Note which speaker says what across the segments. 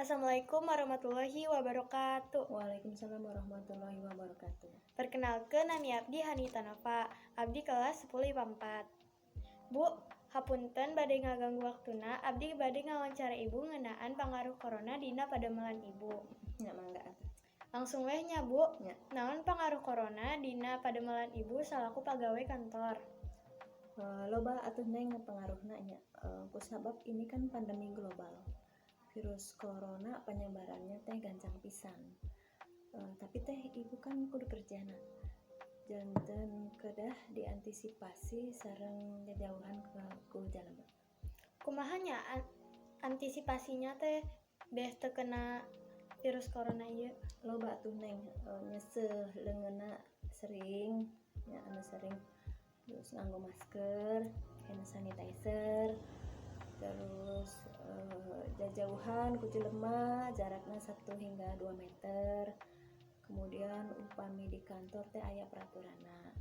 Speaker 1: Assalamualaikum warahmatullahi wabarakatuh.
Speaker 2: Waalaikumsalam warahmatullahi wabarakatuh.
Speaker 1: Perkenalkeun nami abdi Hanita Nafa, abdi kelas 10 IPA 4. Bu, hapunten bade ngaganggu waktuna, abdi bade ngawawancara ibu ngeunaan pangaruh corona dina pademelan ibu.
Speaker 2: Ya mangga atuh.
Speaker 1: Langsung weh nya Bu.
Speaker 2: Ya.
Speaker 1: Naon pangaruh corona dina pademelan ibu salaku pagawe kantor?
Speaker 2: Loba atuh neng pengaruhna nya. Kusabab ini kan pandemi global. Virus corona penyebarannya teh gancang pisan. Tapi teh ibu kan kudu kerjana. Janten kedah diantisipasi sareng jajauhan ku jalema.
Speaker 1: Kumaha nya antisipasinya teh deh teu kena virus corona ieu?
Speaker 2: Loba atuh neng nyeseuh leungeunna sering nya anu sering terus nganggo masker, hand sanitizer, terus jajauhan ku jelema jarakna 1 hingga 2 meter. Kemudian upami di kantor teh aya peraturanna.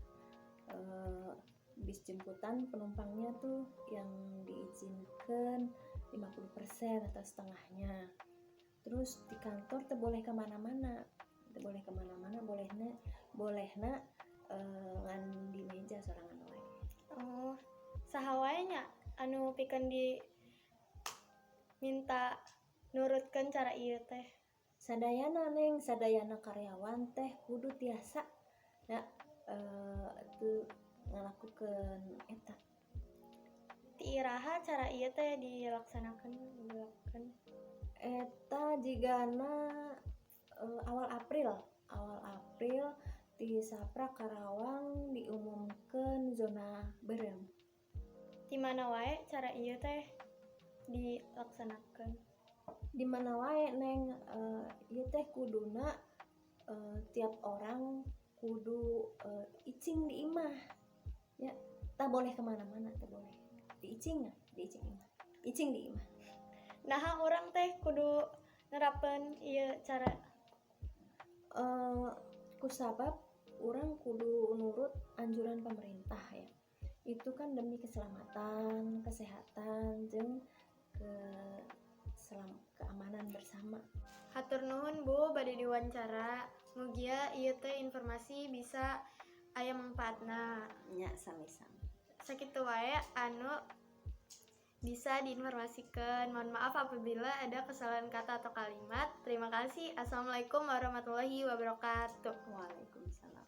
Speaker 2: Bis jemputan penumpangnya tuh yang diizinkan 50% atau setengahnya. Terus di kantor teh boleh kemana-mana, bolehna ngan di meja sorangan wae.
Speaker 1: Oh, saha wae nya anu pikeun di minta nurutkeun cara ieu teh?
Speaker 2: Sadayana karyawan teh kudu tiasa ya teu ngalakukeun eta.
Speaker 1: Ti iraha cara ieu teh dilaksanakeun?
Speaker 2: Eta jigana awal April ti Saprak Karawang diumumkeun zona beureum.
Speaker 1: Di mana wae cara ieu teh dilaksanakeun?
Speaker 2: Di mana wae neng ieu teh kuduna tiap orang kudu icing di imah ya, tak boleh kemana-mana, tak boleh icing di imah.
Speaker 1: Naha urang teh kudu nerapkeun ieu cara?
Speaker 2: Kusabab urang kudu nurut anjuran pemerintah ya. Itu kan demi keselamatan, kesehatan jeung keamanan bersama.
Speaker 1: Hatur nuhun Bu bade diwawancara. Mugia ieu teh informasi bisa aya mangpaatna.
Speaker 2: Nya sami-sami.
Speaker 1: Sakitu wae anu bisa diinformasikeun. Mohon maaf apabila ada kesalahan kata atau kalimat. Terima kasih. Assalamualaikum warahmatullahi wabarakatuh.
Speaker 2: Waalaikumsalam.